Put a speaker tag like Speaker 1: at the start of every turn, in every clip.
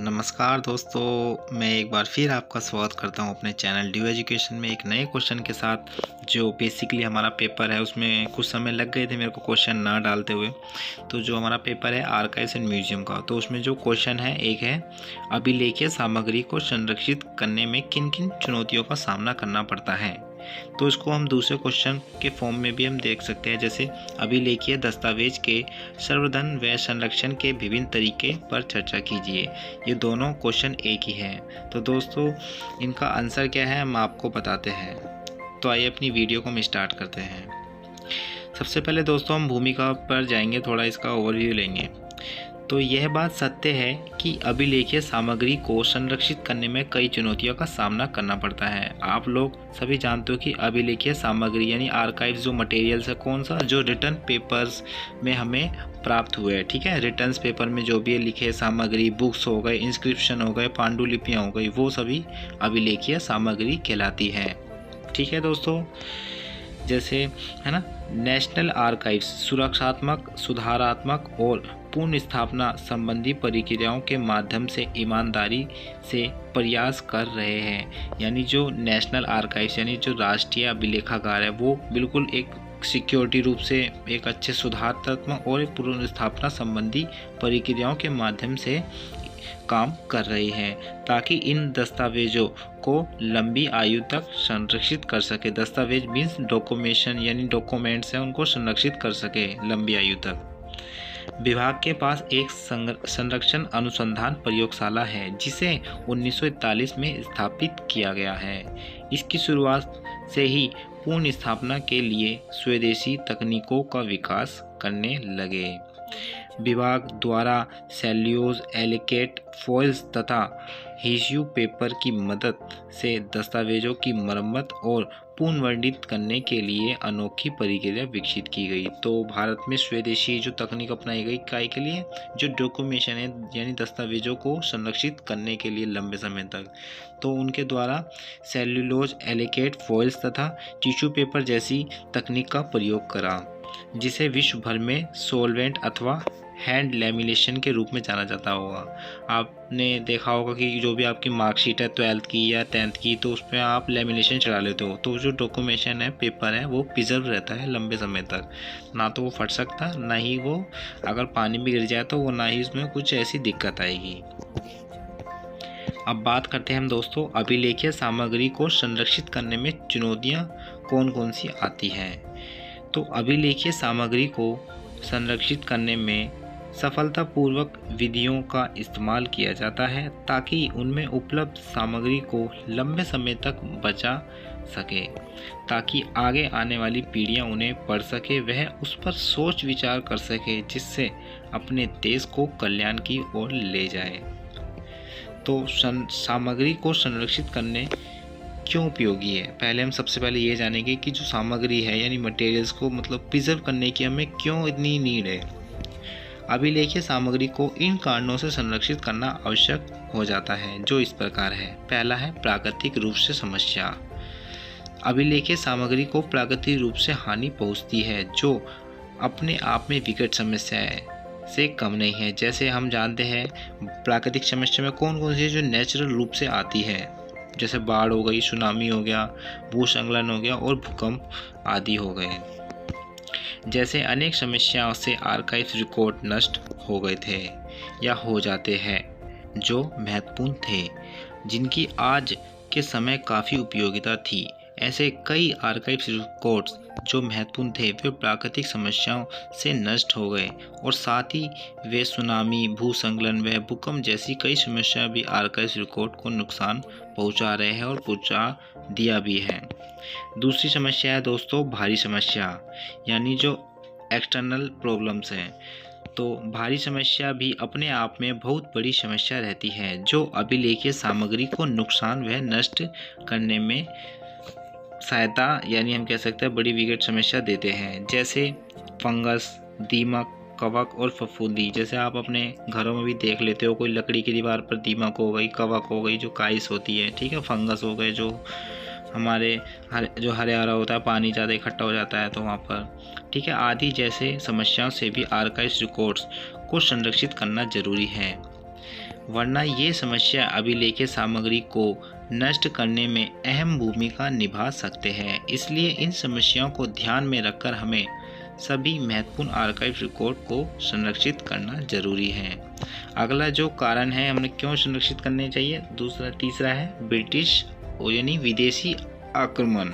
Speaker 1: नमस्कार दोस्तों, मैं एक बार फिर आपका स्वागत करता हूं अपने चैनल ड्यू एजुकेशन में एक नए क्वेश्चन के साथ। जो बेसिकली हमारा पेपर है उसमें कुछ समय लग गए थे मेरे को क्वेश्चन ना डालते हुए। तो जो हमारा पेपर है आर्काइव्स एंड म्यूजियम का, तो उसमें जो क्वेश्चन है एक है, अभिलेखीय सामग्री को संरक्षित करने में किन किन चुनौतियों का सामना करना पड़ता है। तो इसको हम दूसरे क्वेश्चन के फॉर्म में भी हम देख सकते हैं, जैसे अभिलेखीय दस्तावेज के संवर्धन व संरक्षण के विभिन्न तरीके पर चर्चा कीजिए। ये दोनों क्वेश्चन एक ही हैं। तो दोस्तों इनका आंसर क्या है हम आपको बताते हैं। तो आइए अपनी वीडियो को हम स्टार्ट करते हैं। सबसे पहले दोस्तों हम भूमिका पर जाएंगे, थोड़ा इसका ओवरव्यू लेंगे। तो यह बात सत्य है कि अभिलेखीय सामग्री को संरक्षित करने में कई चुनौतियों का सामना करना पड़ता है। आप लोग सभी जानते हो कि अभिलेखीय सामग्री यानी आर्काइव जो मटेरियल्स है, कौन सा, जो रिटर्न पेपर्स में हमें प्राप्त हुए हैं। ठीक है, रिटर्न पेपर में जो भी लिखे सामग्री, बुक्स हो गए, इंस्क्रिप्शन हो गए, पांडुलिपियाँ हो गई, वो सभी अभिलेखीय सामग्री कहलाती है। ठीक है दोस्तों, जैसे है ना, नेशनल आर्काइव्स सुरक्षात्मक, सुधारात्मक और पुनः स्थापना संबंधी प्रक्रियाओं के माध्यम से ईमानदारी से प्रयास कर रहे हैं। यानी जो नेशनल आर्काइव्स यानी जो राष्ट्रीय अभिलेखागार है, वो बिल्कुल एक सिक्योरिटी रूप से एक अच्छे सुधारात्मक और पुनः स्थापना संबंधी प्रक्रियाओं के माध्यम से काम कर रही है, ताकि इन दस्तावेजों को लंबी आयु तक संरक्षित कर सके। दस्तावेज मीन्स डॉक्यूमेंटेशन यानी डॉक्यूमेंट्स हैं, उनको संरक्षित कर सके लंबी आयु तक। विभाग के पास एक संरक्षण अनुसंधान प्रयोगशाला है जिसे 1941 में स्थापित किया गया है। इसकी शुरुआत से ही पूर्ण स्थापना के लिए स्वदेशी तकनीकों का विकास करने लगे। विभाग द्वारा सेल्यूलोज, एलिकेट, फॉइल्स तथा टिश्यू पेपर की मदद से दस्तावेजों की मरम्मत और पुनर्वर्णित करने के लिए अनोखी प्रक्रिया विकसित की गई। तो भारत में स्वदेशी जो तकनीक अपनाई गई काय के लिए, जो डॉक्यूमेंटेशन है यानी दस्तावेजों को संरक्षित करने के लिए लंबे समय तक, तो उनके द्वारा सेल्यूलोज, एलिकेट, फॉइल्स तथा टिश्यू पेपर जैसी तकनीक का प्रयोग करा, जिसे विश्व भर में सोलवेंट अथवा हैंड लैमिनेशन के रूप में जाना जाता होगा। आपने देखा होगा कि जो भी आपकी मार्कशीट है 12th की या 10th की, तो उसमें आप लैमिनेशन चढ़ा लेते हो, तो जो डॉक्यूमेंटेशन है, पेपर है, वो प्रिजर्व रहता है लंबे समय तक। ना तो वो फट सकता, ना ही वो अगर पानी में गिर जाए तो वो ना ही उसमें कुछ ऐसी दिक्कत आएगी। अब बात करते हैं हम दोस्तों, अभिलेखीय सामग्री को संरक्षित करने में चुनौतियाँ कौन कौन सी आती हैं। तो अभिलेखीय सामग्री को संरक्षित करने में सफलतापूर्वक विधियों का इस्तेमाल किया जाता है, ताकि उनमें उपलब्ध सामग्री को लंबे समय तक बचा सके, ताकि आगे आने वाली पीढ़ियां उन्हें पढ़ सके, वह उस पर सोच विचार कर सके, जिससे अपने देश को कल्याण की ओर ले जाए। तो सामग्री को संरक्षित करने क्यों उपयोगी है, पहले हम सबसे पहले ये जानेंगे कि जो सामग्री है यानी मटेरियल्स को मतलब प्रिजर्व करने की हमें क्यों इतनी नीड है। अभिलेखीय सामग्री को इन कारणों से संरक्षित करना आवश्यक हो जाता है, जो इस प्रकार है। पहला है प्राकृतिक रूप से समस्या। अभिलेखीय सामग्री को प्राकृतिक रूप से हानि पहुंचती है, जो अपने आप में विकट समस्या से कम नहीं है। जैसे हम जानते हैं प्राकृतिक समस्या में कौन कौन सी जो नेचुरल रूप से आती है, जैसे बाढ़ हो गई, सुनामी हो गया, भूस्खलन हो गया और भूकंप आदि हो गए। जैसे अनेक समस्याओं से आर्काइव रिकॉर्ड नष्ट हो गए थे या हो जाते हैं, जो महत्वपूर्ण थे, जिनकी आज के समय काफ़ी उपयोगिता थी। ऐसे कई आर्काइव रिकॉर्ड्स जो महत्वपूर्ण थे वे प्राकृतिक समस्याओं से नष्ट हो गए, और साथ ही वे सुनामी, भूस्खलन व भूकंप जैसी कई समस्या भी आर्काइव रिकॉर्ड को नुकसान पहुंचा रहे हैं और पहुंचा दिया भी है। दूसरी समस्या है दोस्तों भारी समस्या, यानी जो एक्सटर्नल प्रॉब्लम्स हैं। तो भारी समस्या भी अपने आप में बहुत बड़ी समस्या रहती है, जो अभिलेखीय सामग्री को नुकसान व नष्ट करने में सहायता यानी हम कह सकते हैं बड़ी विकट समस्या देते हैं। जैसे फंगस, दीमक, कवक और फफूंदी। जैसे आप अपने घरों में भी देख लेते हो, कोई लकड़ी की दीवार पर दीमक हो गई, कवक हो गई जो काइस होती है, ठीक है, फंगस हो गए जो हमारे जो हरा होता है, पानी ज़्यादा इकट्ठा हो जाता है तो वहाँ पर, ठीक है, आदि जैसे समस्याओं से भी आर्काइव रिकॉर्ड्स को संरक्षित करना जरूरी है। वरना ये समस्या अभिलेख्य सामग्री को नष्ट करने में अहम भूमिका निभा सकते हैं। इसलिए इन समस्याओं को ध्यान में रखकर हमें सभी महत्वपूर्ण आर्काइव रिकॉर्ड को संरक्षित करना जरूरी है। अगला जो कारण है हमें क्यों संरक्षित करने चाहिए, तीसरा है ब्रिटिश यानी विदेशी आक्रमण।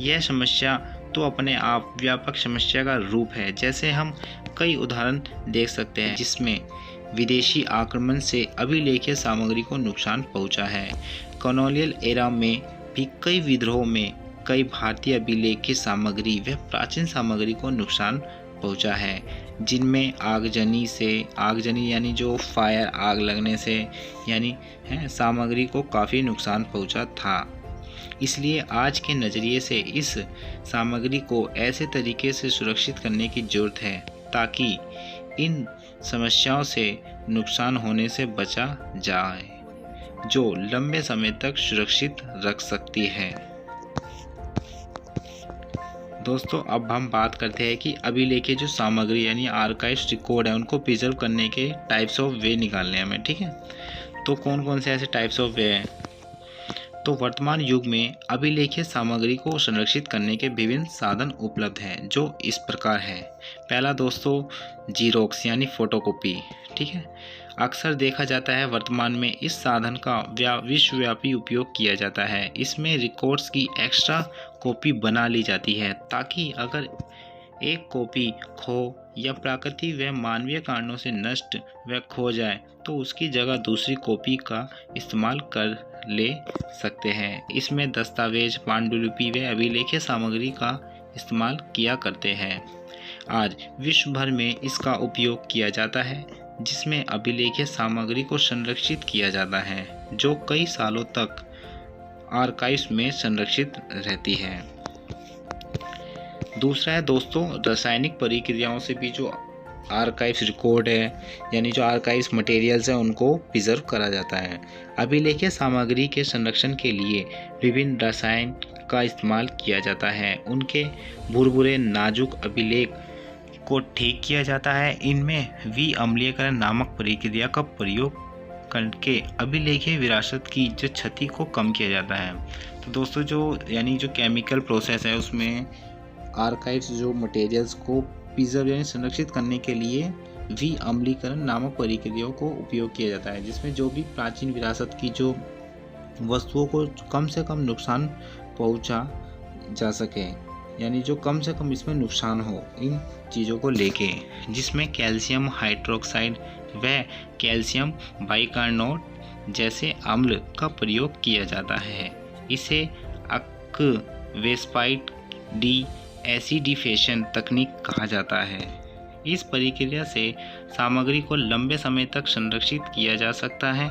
Speaker 1: यह समस्या तो अपने आप व्यापक समस्या का रूप है। जैसे हम कई उदाहरण देख सकते हैं जिसमें विदेशी आक्रमण से अभिलेख्य सामग्री को नुकसान पहुंचा है। कॉलोनियल एरा में भी कई विद्रोह में कई भारतीय अभिलेख्य सामग्री व प्राचीन सामग्री को नुकसान पहुंचा है, जिनमें आगजनी यानी जो फायर आग लगने से यानी सामग्री को काफ़ी नुकसान पहुंचा था। इसलिए आज के नज़रिए से इस सामग्री को ऐसे तरीके से सुरक्षित करने की ज़रूरत है ताकि इन समस्याओं से नुकसान होने से बचा जाए, जो लंबे समय तक सुरक्षित रख सकती है। दोस्तों अब हम बात करते हैं कि अभिलेख्य जो सामग्री यानी आर्काइव्स रिकॉर्ड है उनको प्रिजर्व करने के टाइप्स ऑफ वे निकालने हमें, ठीक है। तो कौन कौन से ऐसे टाइप्स ऑफ वे हैं। तो वर्तमान युग में अभिलेख्य सामग्री को संरक्षित करने के विभिन्न साधन उपलब्ध हैं, जो इस प्रकार है। पहला दोस्तों जीरोक्स यानी फोटोकॉपी, ठीक है। अक्सर देखा जाता है वर्तमान में इस साधन का विश्वव्यापी उपयोग किया जाता है। इसमें रिकॉर्ड्स की एक्स्ट्रा कॉपी बना ली जाती है ताकि अगर एक कॉपी खो या प्राकृतिक व मानवीय कारणों से नष्ट व खो जाए तो उसकी जगह दूसरी कॉपी का इस्तेमाल कर ले सकते हैं। इसमें दस्तावेज, पांडुलिपि व अभिलेख्य सामग्री का इस्तेमाल किया करते हैं। आज विश्व भर में इसका उपयोग किया जाता है, जिसमें अभिलेख्य सामग्री को संरक्षित किया जाता है जो कई सालों तक आर्काइव्स में संरक्षित रहती है। दूसरा है दोस्तों रासायनिक प्रक्रियाओं से भी जो आर्काइव्स रिकॉर्ड है यानी जो आर्काइव्स मटेरियल्स हैं उनको प्रिजर्व करा जाता है। अभिलेख्य सामग्री के संरक्षण के लिए विभिन्न रसायन का इस्तेमाल किया जाता है। उनके भुरभुरे नाजुक अभिलेख को ठीक किया जाता है। इनमें विअम्लीयकरण नामक प्रक्रिया का प्रयोग करके अभिलेख्य विरासत की जो क्षति को कम किया जाता है। तो दोस्तों जो केमिकल प्रोसेस है उसमें आर्काइव्स जो मटेरियल्स को प्रिजर्व यानी संरक्षित करने के लिए विअम्लीकरण नामक प्रक्रियाओं को उपयोग किया जाता है, जिसमें जो भी प्राचीन विरासत की जो वस्तुओं को कम से कम नुकसान पहुंचा जा सके, यानी जो कम से कम इसमें नुकसान हो इन चीज़ों को लेके, जिसमें कैल्शियम हाइड्रोक्साइड व कैल्शियम बाइकार्बोनेट जैसे अम्ल का प्रयोग किया जाता है। इसे एक्वेस्पाइट डी एसिडिफिकेशन तकनीक कहा जाता है। इस प्रक्रिया से सामग्री को लंबे समय तक संरक्षित किया जा सकता है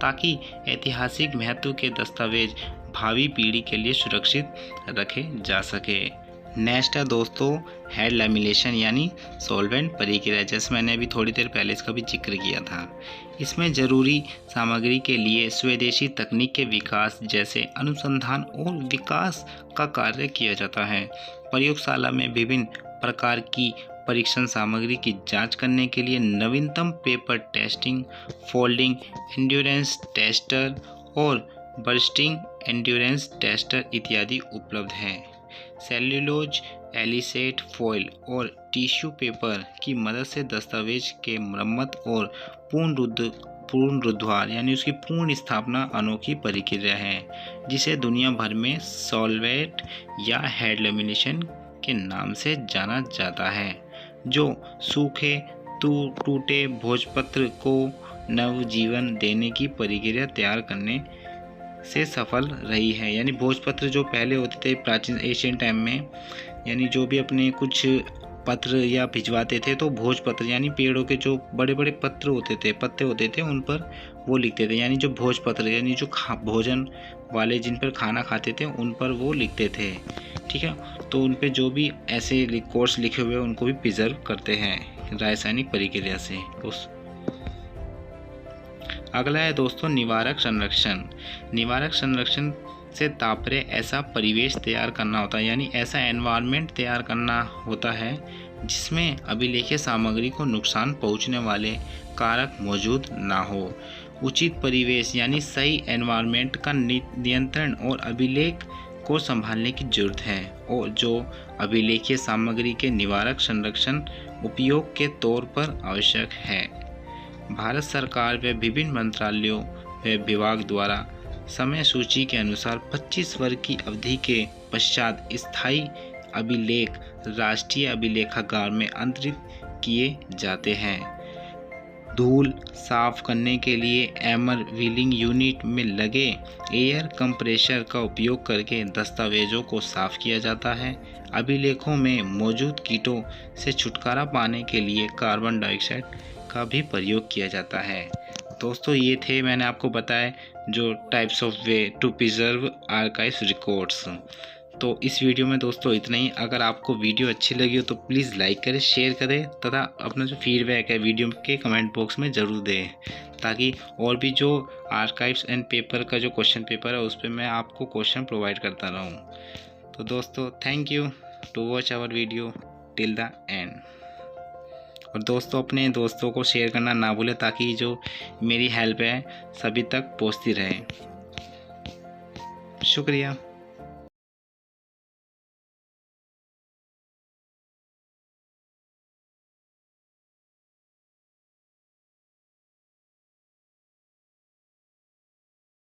Speaker 1: ताकि ऐतिहासिक महत्व के दस्तावेज भावी पीढ़ी के लिए सुरक्षित रखे जा सके। नेक्स्ट है दोस्तों हेड लैमिनेशन यानी सॉल्वेंट प्रक्रिया, जैसे मैंने अभी थोड़ी देर पहले इसका भी जिक्र किया था। इसमें जरूरी सामग्री के लिए स्वदेशी तकनीक के विकास जैसे अनुसंधान और विकास का कार्य किया जाता है। प्रयोगशाला में विभिन्न प्रकार की परीक्षण सामग्री की जांच करने के लिए नवीनतम paper testing, folding endurance tester और बर्स्टिंग एंड्योरेंस टेस्टर इत्यादि उपलब्ध हैं। सेल्यूलोज, एलिसेट फॉइल और टिश्यू पेपर की मदद से दस्तावेज के मरम्मत और पुनरुद्धार यानी उसकी पूर्ण स्थापना अनोखी प्रक्रिया है, जिसे दुनिया भर में सॉल्वेंट या हेड लैमिनेशन के नाम से जाना जाता है, जो सूखे टूटे भोजपत्र को नवजीवन देने की प्रक्रिया तैयार करने से सफल रही है। यानी भोजपत्र जो पहले होते थे प्राचीन एशियन टाइम में, यानी जो भी अपने कुछ पत्र या भिजवाते थे तो भोजपत्र यानी पेड़ों के जो बड़े बड़े पत्र होते थे, पत्ते होते थे, उन पर वो लिखते थे। यानी जो भोजपत्र यानी जो भोजन वाले जिन पर खाना खाते थे उन पर वो लिखते थे, ठीक है। तो उन पे जो भी ऐसे रिकॉर्ड्स लिखे हुए उनको भी प्रिजर्व करते हैं रासायनिक प्रक्रिया से। अगला है दोस्तों निवारक संरक्षण। निवारक संरक्षण से तात्पर्य ऐसा परिवेश तैयार करना होता है, यानी ऐसा एनवायरनमेंट तैयार करना होता है जिसमें अभिलेखीय सामग्री को नुकसान पहुंचने वाले कारक मौजूद ना हो। उचित परिवेश यानी सही एनवायरनमेंट का नियंत्रण और अभिलेख को संभालने की जरूरत है, और जो अभिलेखीय सामग्री के निवारक संरक्षण उपयोग के तौर पर आवश्यक है। भारत सरकार व विभिन्न मंत्रालयों व विभाग द्वारा समय सूची के अनुसार 25 वर्ष की अवधि के पश्चात स्थायी अभिलेख राष्ट्रीय अभिलेखागार में अंतरित किए जाते हैं। धूल साफ करने के लिए एमर व्हीलिंग यूनिट में लगे एयर कंप्रेशर का उपयोग करके दस्तावेजों को साफ किया जाता है। अभिलेखों में मौजूद कीटों से छुटकारा पाने के लिए कार्बन डाइऑक्साइड का भी प्रयोग किया जाता है। दोस्तों, ये थे मैंने आपको बताया जो types of way to preserve archives records. तो इस वीडियो में दोस्तों इतना ही। अगर आपको वीडियो अच्छी लगी हो तो प्लीज़ लाइक करें, शेयर करें तथा अपना जो फीडबैक है वीडियो के कमेंट बॉक्स में ज़रूर दें, ताकि और भी जो आर्काइव्स एंड पेपर का जो क्वेश्चन पेपर है उस पर मैं आपको क्वेश्चन प्रोवाइड करता रहूँ। तो दोस्तों, thank you to watch our video till the end. और दोस्तों, अपने दोस्तों को शेयर करना ना भूलें, ताकि जो मेरी हेल्प है सभी तक पहुँचती रहे। शुक्रिया।